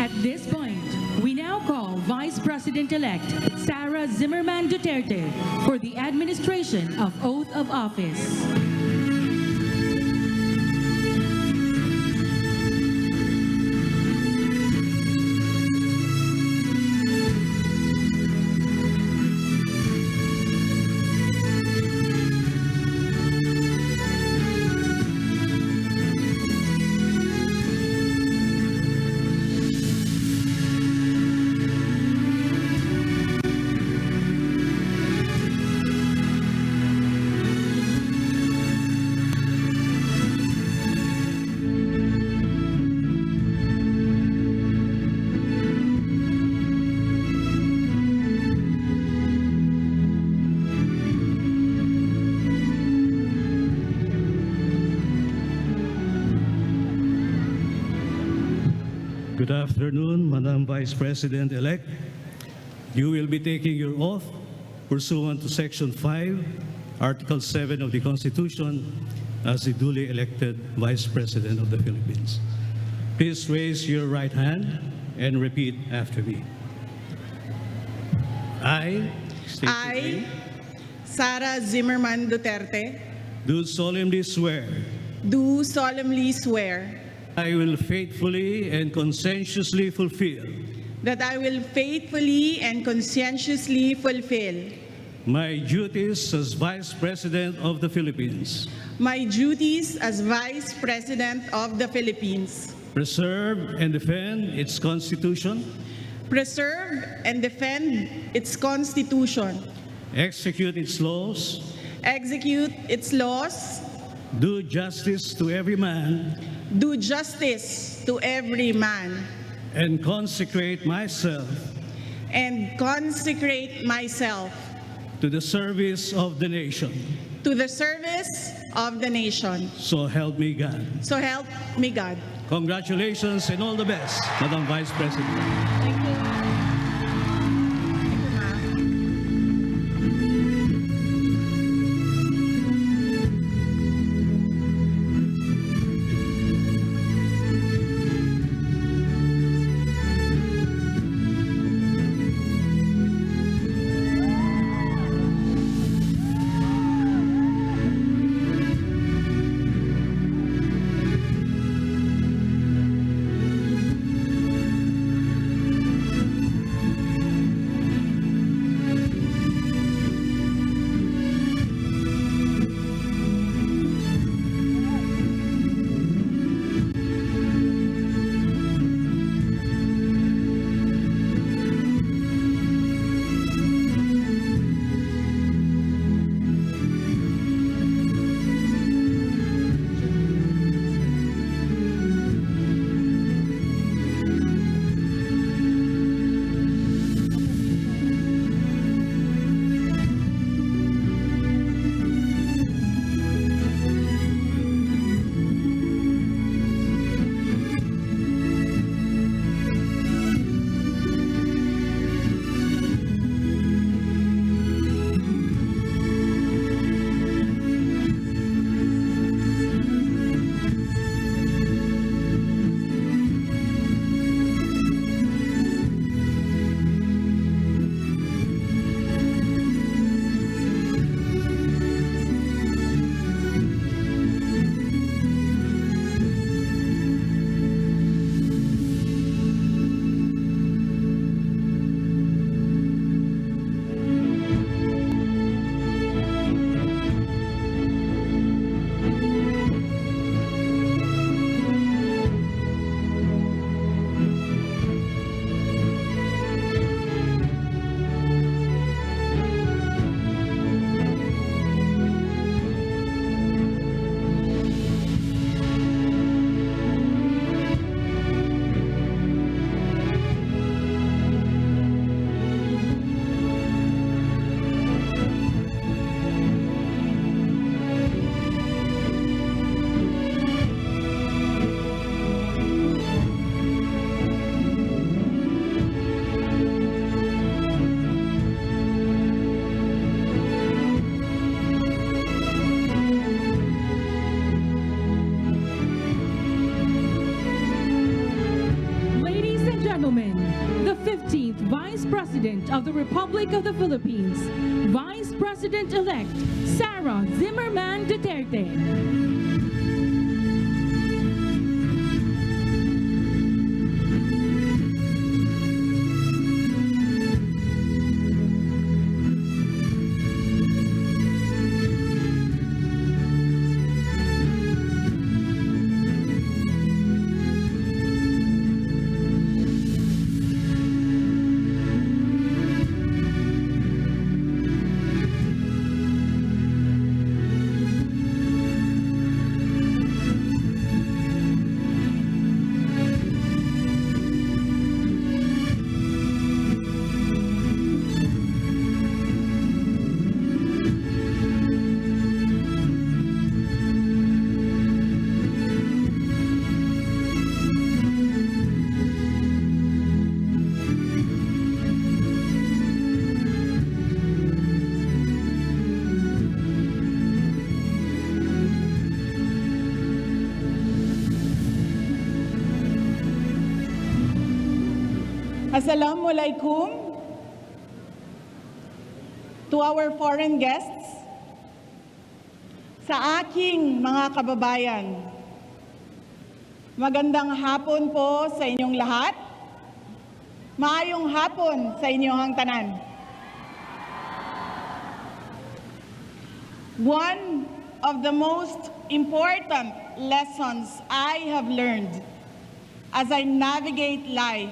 At this point, we now call Vice President-elect Sara Duterte for the administration of Oath of Office. Good afternoon, Madam Vice President-elect. You will be taking your oath pursuant to Section 5, Article 7 of the Constitution as the duly elected Vice President of the Philippines. Please raise your right hand and repeat after me. I, state your name, Sara Duterte, do solemnly swear do solemnly swear I will faithfully and conscientiously fulfill that I will faithfully and conscientiously fulfill my duties as Vice President of the Philippines, my duties as Vice President of the Philippines, preserve and defend its Constitution, preserve and defend its Constitution, execute its laws, execute its laws, do justice to every man, do justice to every man, and consecrate myself to the service of the nation. to the service of the nation. So help me God. So help me God. Congratulations and all the best, Madam Vice President. Thank you. Thank you, ma'am. gentlemen, the 15th Vice President of the Republic of the Philippines, Vice President-elect Sara Zimmerman Duterte. Assalamualaikum to our foreign guests, sa aking mga kababayan. Magandang hapon po sa inyong lahat. Maayong hapon sa inyong tanan. One of the most important lessons I have learned as I navigate life,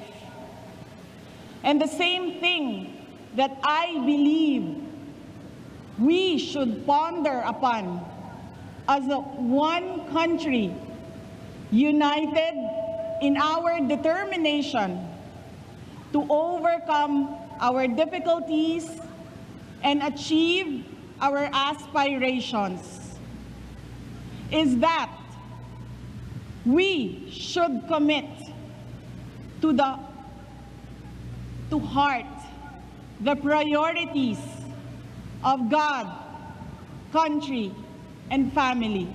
and the same thing that I believe we should ponder upon as one country, united in our determination to overcome our difficulties and achieve our aspirations, is that we should commit to heart the priorities of God, country, and family.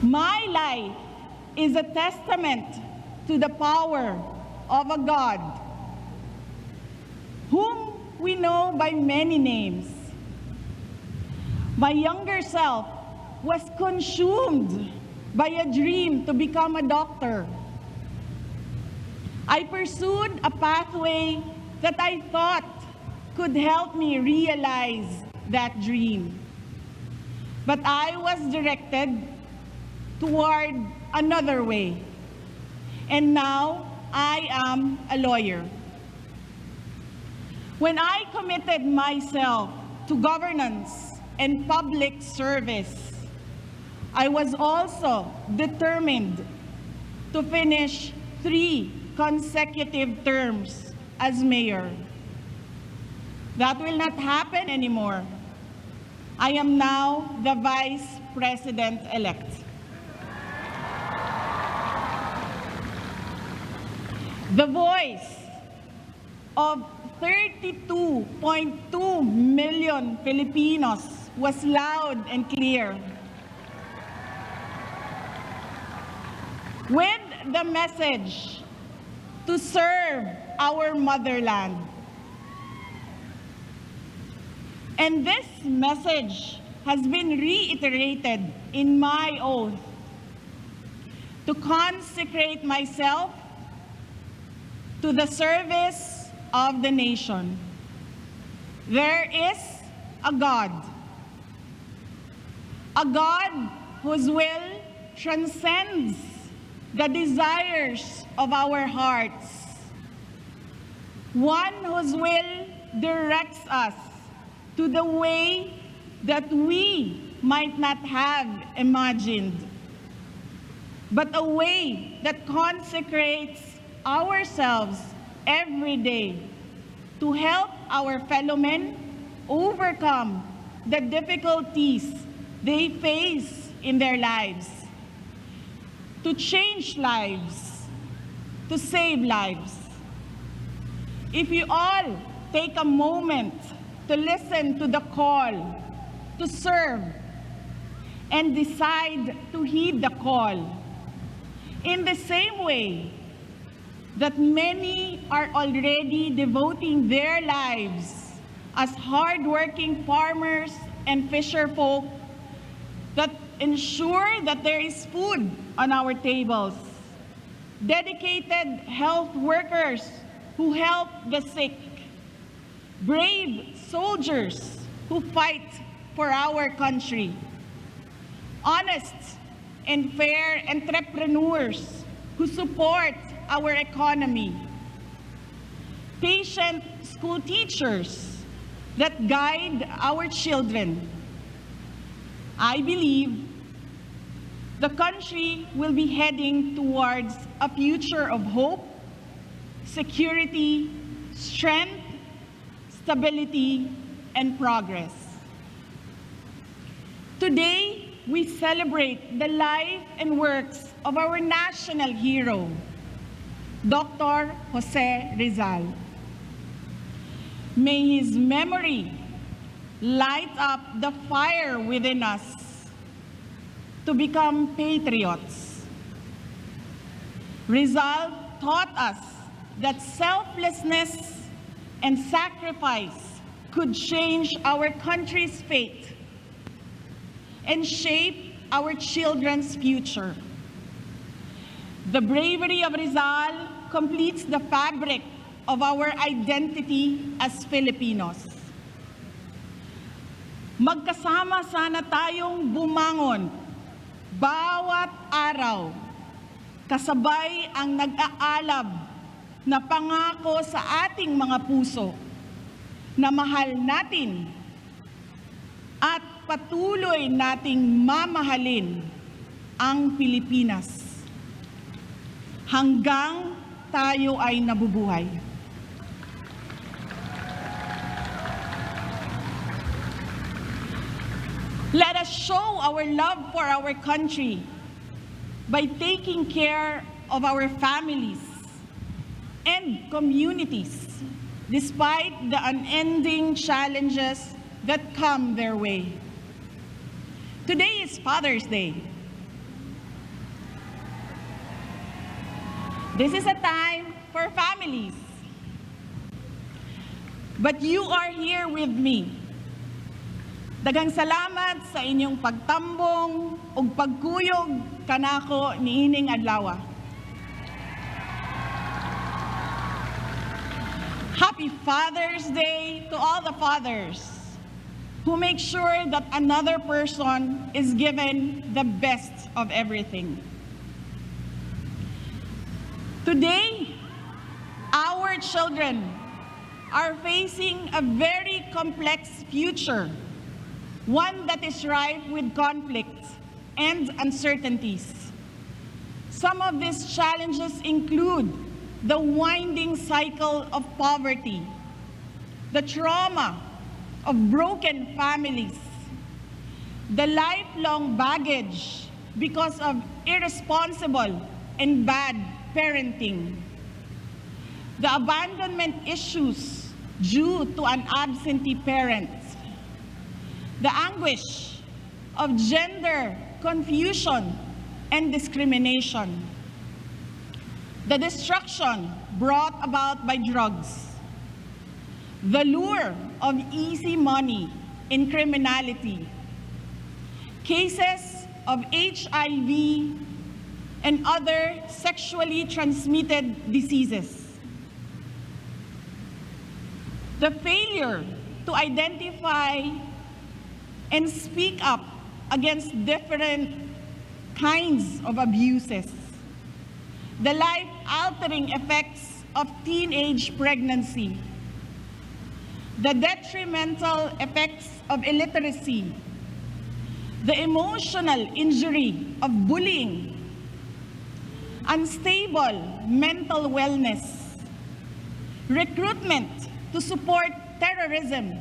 My life is a testament to the power of a God whom we know by many names. My younger self was consumed by a dream to become a doctor. I pursued a pathway that I thought could help me realize that dream. But I was directed toward another way. And now I am a lawyer. When I committed myself to governance and public service, I was also determined to finish 3 consecutive terms as mayor. That will not happen anymore. I am now the Vice President-elect. The voice of 32.2 million Filipinos was loud and clear. With the message to serve our motherland. And this message has been reiterated in my oath to consecrate myself to the service of the nation. There is a God whose will transcends the desires of our hearts, one whose will directs us to the way that we might not have imagined, but a way that consecrates ourselves every day to help our fellow men overcome the difficulties they face in their lives, to change lives, to save lives. If you all take a moment to listen to the call to serve and decide to heed the call, in the same way that many are already devoting their lives as hardworking farmers and fisherfolk that ensure that there is food on our tables, dedicated health workers who help the sick, brave soldiers who fight for our country, honest and fair entrepreneurs who support our economy, patient school teachers that guide our children. I believe the country will be heading towards a future of hope, security, strength, stability, and progress. Today, we celebrate the life and works of our national hero, Dr. Jose Rizal. May his memory light up the fire within us to become patriots. Rizal taught us that selflessness and sacrifice could change our country's fate and shape our children's future. The bravery of Rizal completes the fabric of our identity as Filipinos. Magkasama sana tayong bumangon bawat araw, kasabay ang nag-aalab na pangako sa ating mga puso na mahal natin at patuloy nating mamahalin ang Pilipinas hanggang tayo ay nabubuhay. Let us show our love for our country by taking care of our families and communities despite the unending challenges that come their way. Today is Father's Day. This is a time for families. But you are here with me. Daghang salamat sa inyong pagtambong ug pagkuyog kanako niining adlaw. Happy Father's Day to all the fathers who make sure that another person is given the best of everything. Today, our children are facing a very complex future, one that is rife with conflicts and uncertainties. Some of these challenges include the winding cycle of poverty, the trauma of broken families, the lifelong baggage because of irresponsible and bad parenting, the abandonment issues due to an absentee parent, the anguish of gender confusion and discrimination, the destruction brought about by drugs, the lure of easy money in criminality, cases of HIV and other sexually transmitted diseases, the failure to identify and speak up against different kinds of abuses, the life-altering effects of teenage pregnancy, the detrimental effects of illiteracy, the emotional injury of bullying, unstable mental wellness, recruitment to support terrorism,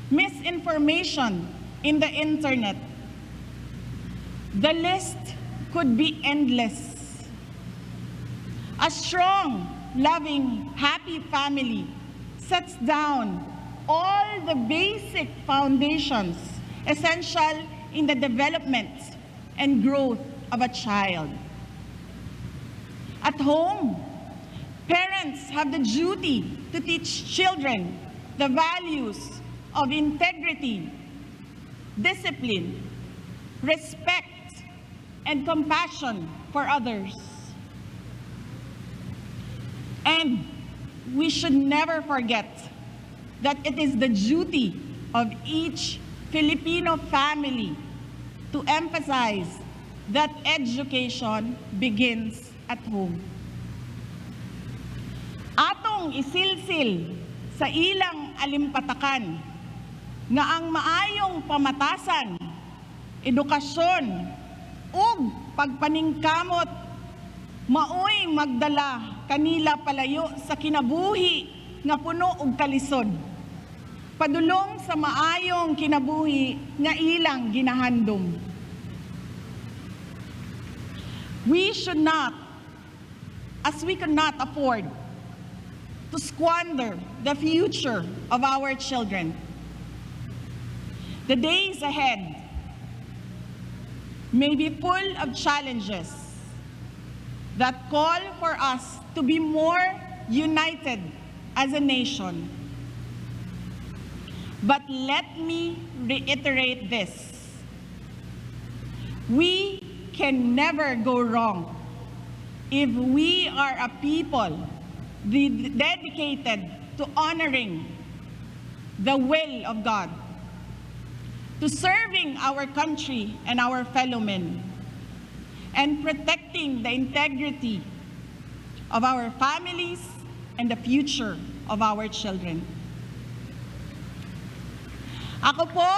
misinformation in the internet. The list could be endless. A strong, loving, happy family sets down all the basic foundations essential in the development and growth of a child. At home, parents have the duty to teach children the values of integrity, discipline, respect, and compassion for others. And we should never forget that it is the duty of each Filipino family to emphasize that education begins at home. Atong isilsil sa ilang alimpatakan nga ang maayong pamatasan, edukasyon, ug pagpaningkamot maoy magdala kanila palayo sa kinabuhi nga puno og kalisod, padulong sa maayong kinabuhi nga ilang ginahandom. We should not, as we cannot afford to squander the future of our children. The days ahead may be full of challenges that call for us to be more united as a nation. But let me reiterate this. We can never go wrong if we are a people dedicated to honoring the will of God, to serving our country and our fellow men, and protecting the integrity of our families and the future of our children. Ako po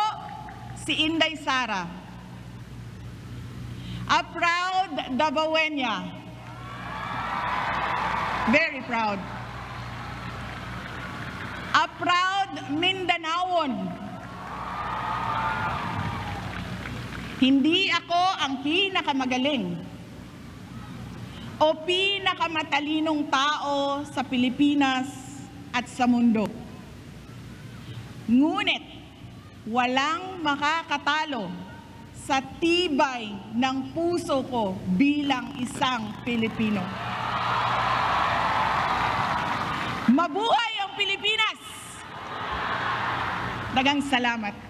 si Inday Sara, a proud Davaoeña, very proud, a proud Mindanaon. Hindi ako ang pinakamagaling o pinakamatalinong tao sa Pilipinas at sa mundo. Ngunit walang makakatalo sa tibay ng puso ko bilang isang Pilipino. Mabuhay ang Pilipinas! Daghang salamat.